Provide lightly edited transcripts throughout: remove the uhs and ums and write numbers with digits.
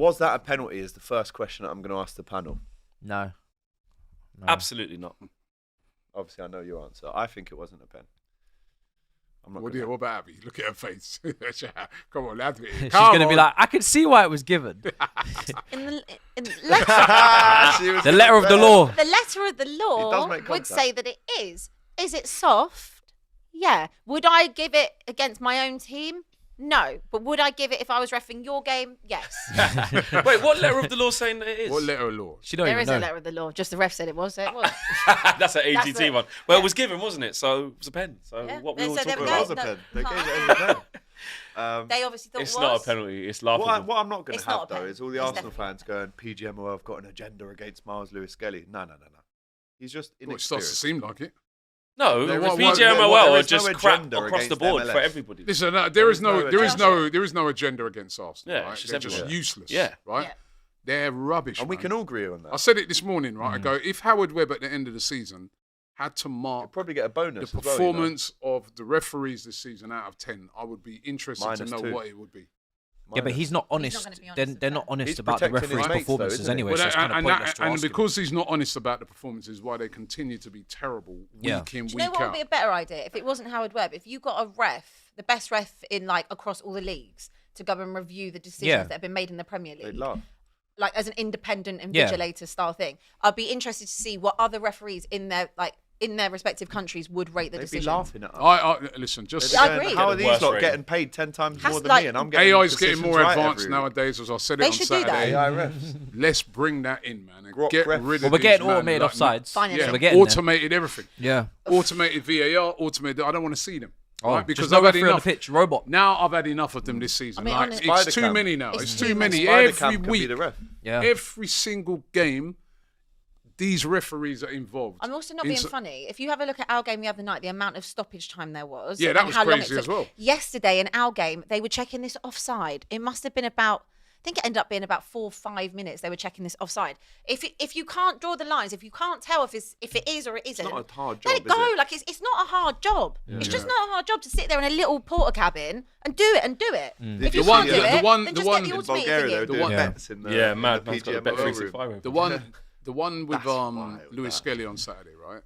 Was that a penalty? Is the first question that I'm going to ask the panel. No. Absolutely not. Obviously, I know your answer. I think it wasn't a pen. I'm not. What about Abby? Look at her face. Come on, lad. She's going to be like, I can see why it was given. In the letter, The letter of the law. the letter of the law make would contact. say that it is. Is it soft? Yeah. Would I give it against my own team? No. But would I give it if I was reffing your game? Yes. Wait, what letter of the law saying that it is? What letter of law? She don't There even is know. a letter of the law. Just the ref said it was, so it was. That's an AGT the- one. Well, it was given, wasn't it? So it was a pen. So Yeah. what we They were said there talking we It go. was about. a No. pen. They gave it as a pen. They obviously thought It's it was. not a penalty. It's laughable. What I'm not going It's to have not a though pen. is all the It's Arsenal definitely fans going, PGMOL have got an agenda against Miles Lewis-Skelly. No. He's just Well, it starts to inexperienced. seem like it. No, There the is- PGMOL there are is no just crap agenda across the against board MLS. for everybody. Listen, there There is is no agenda against Arsenal. Yeah, right? it's just They're just everywhere. useless. Yeah. Right. Yeah. They're rubbish. And we man. can all agree on I that. said it this morning, right? I go, if Howard Webb at the end of the season had to You'll mark probably get a bonus. the as well, you know. performance of the referees this season out of 10, I would be interested to know -2. what it would be. Yeah, but he's not honest. gonna be honest They're with not that. honest He's about the protecting his referees' mates, though, performances isn't he? anyway, Well, so it's kind of pointless to and ask him. because he's not honest about the performances, why they continue to be terrible week Yeah. in, Do you week know what would out. be a better idea if it wasn't Howard Webb? If you got a ref, the best ref in like across all the leagues, to go and review the decisions Yeah. that have been made in the Premier They'd League, laugh. like as an independent Yeah. invigilator style thing. I'd be interested to see what other referees in their respective countries would rate the They'd be decisions. laughing at us. I listen, just They'd be I going, agree. How are The these worst lot rating. getting paid 10 times Has more to, than like- me? And I'm getting AI is getting decisions more right advanced every week. nowadays, as I said it They on should do that. Saturday. AI refs. Let's bring that in, man, and Grok get refs. rid of Well, we're these getting man, automated like, offsides. Finally. Yeah, So we're getting there. automated everything. Yeah. Automated VAR, automated. I don't want to see them. Oh, right? Because just no I've had referee on the enough. pitch, robot. Now I've had enough of them this season. I mean, like, honestly- it's Spider too cam. many now. It's It's too too many. many. Spider Every cam can be week, the ref. Yeah. every single game, these referees are involved. I'm also not being It's- funny. If you have a look at our game the other night, the amount of stoppage time there was. Yeah, that and was how long crazy it as took. well. Yesterday in our game, they were checking this offside. It must have been about, I think it ended up being about 4 or 5 minutes they were checking this offside. If you can't draw the lines, if you can't tell if it is or it isn't, not a hard let job, it go. is it? Like it's not a hard job. It's just not a hard job to sit there in a little porter cabin and do it. If you The one- can't do the it, one- then the just one get the in automated Bulgaria, thing they were in. doing Yeah. bets in the, Yeah, in mad. the Man's got a PGMOL room. Bet365. The one with That's wild, Lewis that. Skelly on Saturday, right?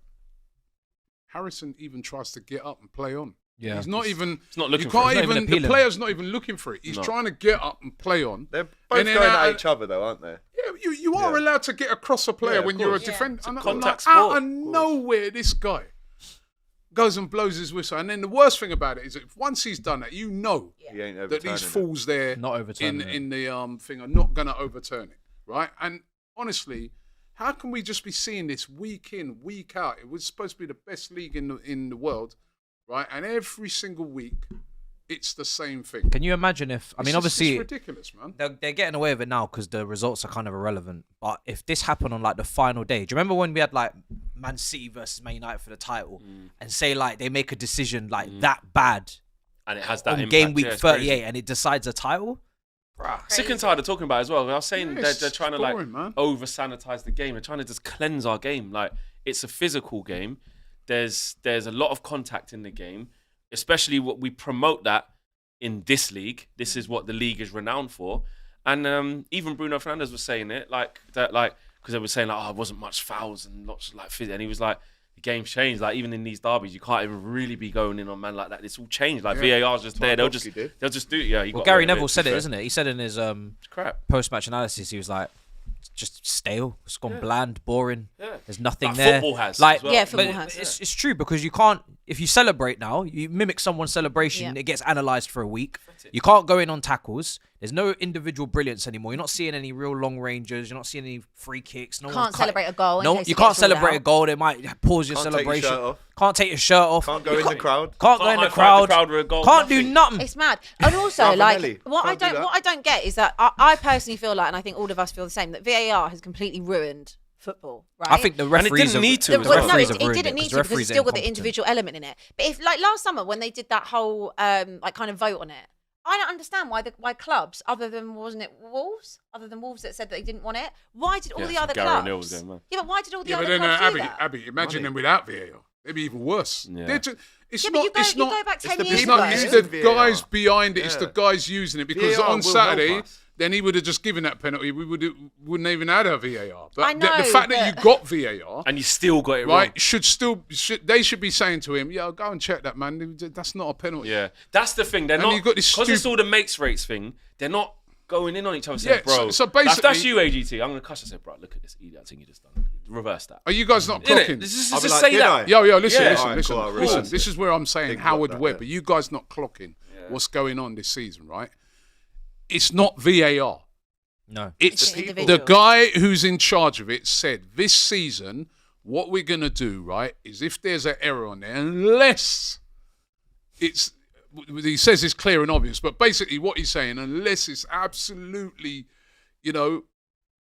Harrison even tries to get up and play on. Yeah. He's not even. He's not looking you for it. can't He's not even. even The appealing. player's not even looking for it. He's No. trying to get up and play on. They're both And then going out- at each other, though, aren't they? Yeah, you are Yeah. allowed to get across a player Yeah, of when you're a course. defender. It's a And contact out sport. of nowhere, this guy goes and blows his whistle. And then the worst thing about it is that once he's done that, you know He ain't that overturning these it. fools there Not overturning it. in the thing are not going to overturn it, right? And honestly, how can we just be seeing this week in, week out? It was supposed to be the best league in the world, right? And every single week, it's the same thing. Can you imagine if, I mean, obviously, it's ridiculous, man. they're getting away with it now because the results are kind of irrelevant. But if this happened on like the final day, do you remember when we had like Man City versus Man United for the title, and say like they make a decision like that bad And it has that on impact. game week Yeah, it's 38 crazy. and it decides a title? Sick and tired of talking about it as well. I was saying Yes, they're trying to it's boring, man. over sanitize the game. They're trying to just cleanse our game. Like it's a physical game. There's a lot of contact in the game, especially what we promote that in this league. This is what the league is renowned for. And even Bruno Fernandes was saying it like that, like because they were saying like, oh, it wasn't much fouls and lots of like phys-. And he was like, the game's changed. Like even in these derbies, you can't even really be going in on man like that. It's all changed. Like VAR's just there. They'll just do it. Yeah. Well, Gary Neville said it, isn't it? He said in his It's crap. post-match analysis, he was like, it's just stale. It's gone bland, boring. Yeah. There's nothing Like there. football has like, as well. Yeah, but football has. It's true because you can't, if you celebrate now, you mimic someone's celebration, Yeah. it gets analysed for a week. You can't go in on tackles. There's no individual brilliance anymore. You're not seeing any real long rangers. You're not seeing any free kicks. No Can't one's cutting- celebrate a goal in No, case you it can't gets ruled celebrate a out. goal. They might pause your Can't take your celebration. shirt off. Can't take your shirt off. Can't go in the crowd. Can't go in the high-five crowd. the crowd with a goal, Can't do nothing. nothing. It's mad. And also, Ravanelli. like, what Can't do that. I don't get is that I personally feel like, and I think all of us feel the same, that VAR has completely ruined football. Right? I think the referees didn't need to have, as the well. No, referees it have ruined didn't need because to because referees it's are still got the incompetent. individual element in it. But if, like last summer when they did that whole like kind of vote on it, I don't understand why clubs other than Wolves that said that they didn't want it. Why did all Yeah, the so other Gary O'Neill was clubs? going, man. Yeah, but why did all the Yeah, but other then clubs do that? Abby, imagine them without VAR. They'd be even worse. Yeah. They're just, it's Yeah, not. but you go back 10 the years It's people ago. not. It's using the VAR. guys behind it. It's Yeah. the guys using it because VAR on will Saturday help us. then he would have just given that penalty. We wouldn't even had a VAR. But I know, the fact that you got VAR And you still got it right wrong. they should be saying to him, "Yo, go and check that, man. That's not a penalty." Yeah, that's the thing. They're And not you've got this because it's all the mates rates thing. They're not going in on each other saying, Yeah, "Bro, so that's basically- you, AGT. I'm gonna cuss and say, bro, look at this idiot thing you just done. Reverse that." Are you guys not Innit? clocking? Just I'll be like, say "Did that. I?" Yo, listen, Yeah. listen, Alright, listen, cool, I'll listen. reverse This is where I'm saying Think Howard about that, Webb, yeah. are you guys not clocking what's going on this season, right? It's not VAR. No. It's the the individual. guy who's in charge of it said this season, what we're going to do, right, is if there's an error on there, unless it's, he says it's clear and obvious, but basically what he's saying, unless it's absolutely,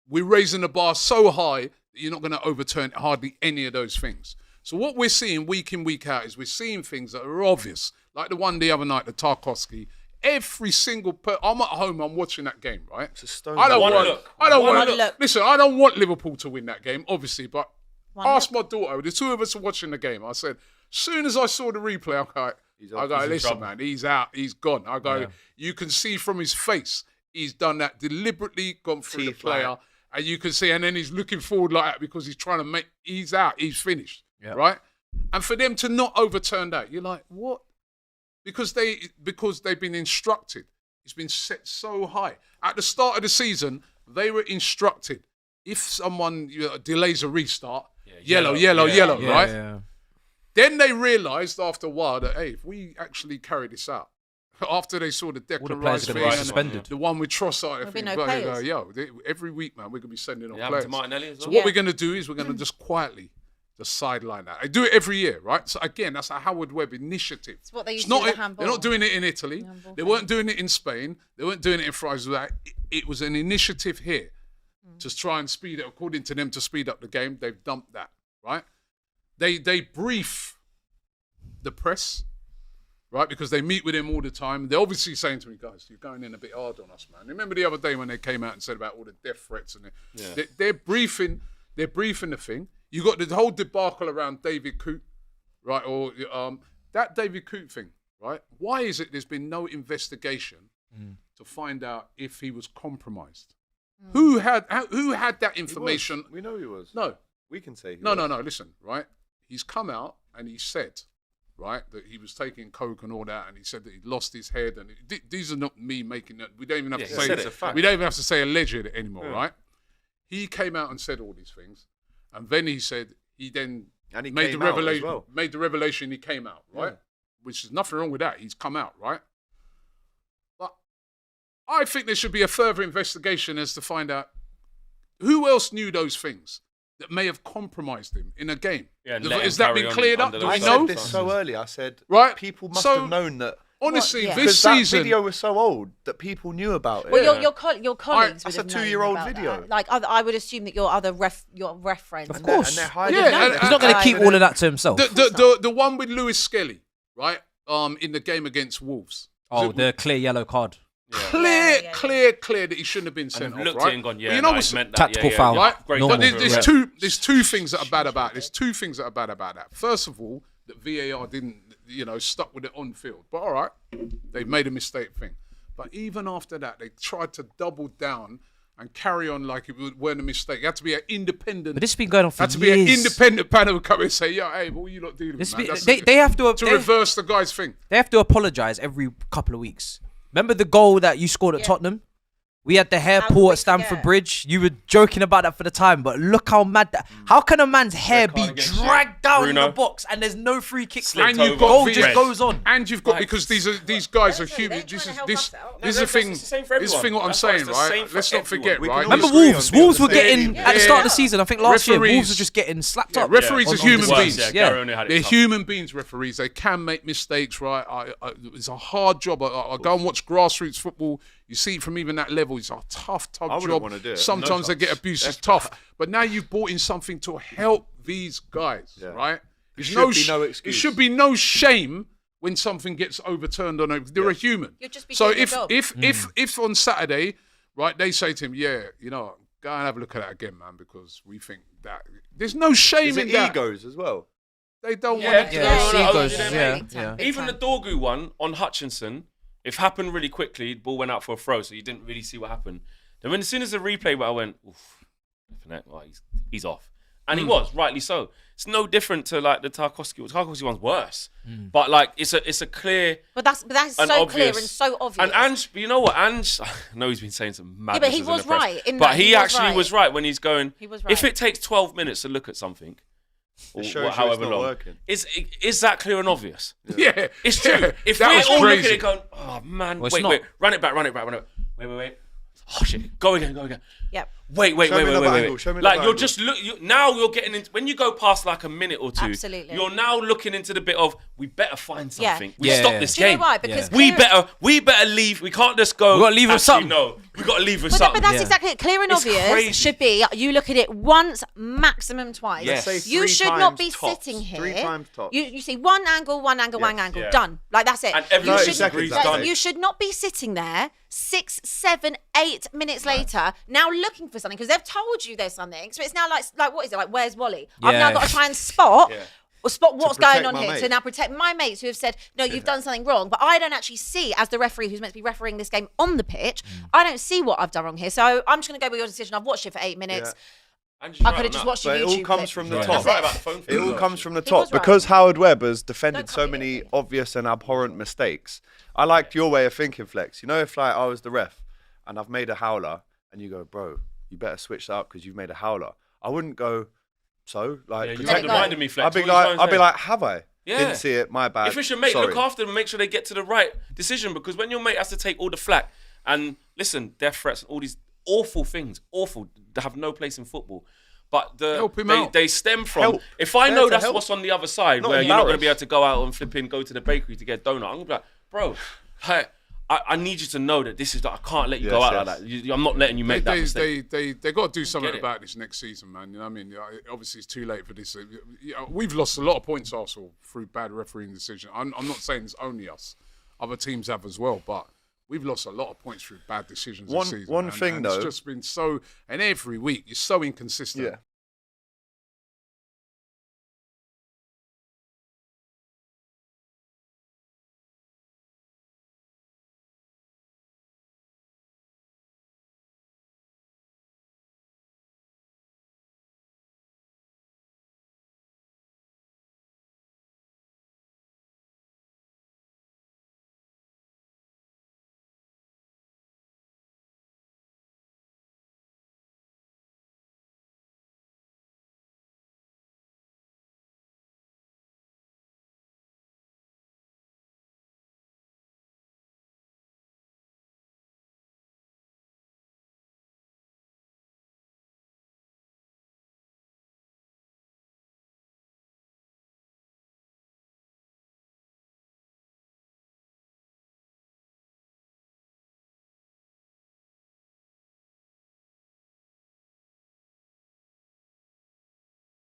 we're raising the bar so high that you're not going to overturn hardly any of those things. So what we're seeing week in, week out is we're seeing things that are obvious, like the one the other night, the Tarkovsky. Every single I'm at home, I'm watching that game, right? It's a stone. I don't One want. look. I don't One want. look. Listen, I don't want Liverpool to win that game, obviously. But One ask my daughter. The two of us are watching the game. I said, soon as I saw the replay, I go, in listen, trouble. man, he's out. He's gone. I go, you can see from his face, he's done that deliberately, gone through the Teeth player, like- and you can see, and then he's looking forward like that because he's trying to make. He's out. He's finished. Yeah. Right. And for them to not overturn that, you're like, what? Because they've been instructed. It's been set so high. At the start of the season, they were instructed. If someone delays a restart, yellow, Yeah. right? Yeah. Then they realised after a while that, hey, if we actually carry this out, after they saw the All the Declan players Rice are thing going to be and suspended. the one with Trossard, There'll be everything, no but they go, players. every week, man, we're going to be sending off Yeah, happened players. to Martinelli as So well. what Yeah. we're going to do is we're going to just quietly just sideline that. They do it every year, right? So again, that's a Howard Webb initiative. It's what they used It's to do not with the handball. They're not doing it in Italy. Handball They thing. weren't doing it in Spain. They weren't doing it in France. It was an initiative here to try and speed it, according to them, to speed up the game. They've dumped that, right? They brief the press, right? Because they meet with him all the time. They're obviously saying to me, guys, you're going in a bit hard on us, man. Remember the other day when they came out and said about all the death threats and they're briefing the thing. You got the whole debacle around David Coote, right? Or that David Coote thing, right? Why is it there's been no investigation to find out if he was compromised? Who had that information? We know he was. No, We can say. no. Listen, right? He's come out and he said, right, that he was taking coke and all that, and he said that he'd lost his head. And these are not me making that. We don't even have to he say said it's a fact. we don't even have to say alleged anymore, right? He came out and said all these things, and then he said he then And he made the came out as revelation. well. Made the revelation. He came out, right? Which is nothing wrong with that. He's come out, right? But I think there should be a further investigation as to find out who else knew those things that may have compromised him in a game. Yeah, and let Has him that carry been on cleared up? under Do the we I know? said this so early. I said, Right. people must So- have known that. Honestly, Yeah. this Because that season, video was so old that people knew about it. Well, Yeah. your colleagues That's would a have known 2-year-old about video. that. Like I would assume that your ref friends. Of course. And they're hiding Yeah, it. and- He's not going to and- keep all of that to himself. the one with Lewis Skelly, right? In the game against Wolves. Oh, the clear yellow card. Clear that he shouldn't have been And sent I've off, looked right? at it and gone, But yeah, you know no, what's it's meant that. Tactical yeah, foul. Yeah. right? Great Normal. But ball. there's two things that are bad about it. There's two things that are bad about that. First of all, that VAR didn't, stuck with it on field. But all right, they've made a mistake thing. But even after that, they tried to double down and carry on like it weren't a mistake. It had to be an independent. But this has been going on for had to years. be an independent panel who come and say, "Yo, hey, what are you not dealing with, This man?" be- That's they have to to they- reverse the guy's thing. They have to apologise every couple of weeks. Remember the goal that you scored at Tottenham? We had the hair How could pull we at Stamford forget? Bridge. You were joking about that for the time, but look how mad that. How can a man's hair be card against dragged down in Bruno. the box and there's no free kick? Slipped And you've over. got Goal V- just Red. goes on. And you've got Like, because these guys are Honestly, human. they're This trying is to help this us out. this is No, the thing. it's the same for This is the thing. What I'm everyone. saying, That's why it's the same right? for Let's not everyone. forget, We can right? all Remember agree on Wolves? being Wolves on were the same getting team. at the start of the Yeah. season. I think last year Referees- Wolves were just getting slapped Yeah, up. referees Yeah, is on the human worst, beings. Yeah, Yeah. Gary O'Neill had it They're tough. human beings, referees. They can make mistakes, right? It's a hard job. I go and watch grassroots football. You see it from even that level. It's a tough wouldn't job. wanna do it. Sometimes No they get chance. abused. It's That's tough. But now you've brought in something to help these guys, Yeah. right? There's should be no There excuse. should be no shame when something gets overturned on. They're a human. You'll just be So doing your if job. if on Saturday, right, they say to him, yeah, go and have a look at that again, man, because we think that there's no shame Is in it that. egos as well? They don't Yeah, want it. Yeah, Yeah, Seagulls, yeah, yeah, big time, yeah. big Even the time. Dorgu one on Hutchinson, It happened really quickly. The ball went out for a throw, so you didn't really see what happened. Then as soon as the replay went, I went, oof, well, he's off. And he was, rightly so. It's no different to like the Tarkowski. Tarkowski one's worse. But like it's a clear. But that's and so obvious. clear and so obvious. And Ange, but you know what? Ange, I know he's been saying some madness. but he in the was press, right in but that. he He was actually right. was right when he's going. He was If right. it takes 12 minutes to look at something, or It shows you however it's not long, working. is that clear and obvious? Yeah, It's true. If that we're was all looking crazy. at it going, oh man, Well, it's wait, not. run it back. Wait. Oh shit, go again. Yep. Wait. Show me another angle, show me Like another you're angle. just now you're getting into when you go past like a minute or two. Absolutely. You're now looking into the bit of we better find Yeah. something. We Yeah, stop yeah. this Do you know game. why? Because We clear- better leave. We can't just go. We gotta leave with actually, something. No, we got to leave with But, something. but that's Yeah. exactly it. Clear and It's obvious crazy. should be you look at it once, maximum twice. Yes. Let's say You 3 should not times be tops. sitting here. 3 times tops. You see one angle, one angle, Yeah. done. Like that's it. And You everyone should- agrees that's done. it. You should not be sitting there 6, 7, 8 minutes later now looking for something because they've told you there's something. So it's now like what is it like? Where's Wally? I've now Yeah. got to try and spot. Yeah. Or spot what's protect going on my here mates. to now protect my mates who have said, no, you've done something wrong. But I don't actually see, as the referee who's meant to be refereeing this game on the pitch, I don't see what I've done wrong here. So I'm just going to go with your decision. I've watched it for 8 minutes. And she's I right could on have just that. watched a But it YouTube all comes clip. from the Yeah. top. He's right about the phone It thing all as comes well, from the He was top right. because Howard Webb has defended Don't so copy many anything. obvious and abhorrent mistakes. I liked your way of thinking, Flex. You know, if like I was the ref and I've made a howler and you go, bro, you better switch that up because you've made a howler. I wouldn't go, so like. Yeah, you protect go. reminded me, Flex. I'd be What are you trying like, to I'd be say? like, have I? Yeah. Didn't see it. My bad. If it's your mate, Sorry. look after them and make sure they get to the right decision because when your mate has to take all the flack and listen, death threats and all these awful things, they have no place in football. But Help him out. they stem from, Help. if I There know to that's help. what's on the other side Not where you're not going to embarrassed. be able to go out and go to the bakery to get a donut, I'm going to be like, bro, I need you to know that this is, I can't let you go Yes, out like yes. that. I'm not letting you make that mistake. They got to do something Get it. about this next season, man. You know what I mean? Obviously, it's too late for this. We've lost a lot of points, Arsenal, through bad refereeing decisions. I'm not saying it's only us. Other teams have as well, but we've lost a lot of points through bad decisions One- this season. one and thing, it's though- just been so. And every week, you're so inconsistent. Yeah.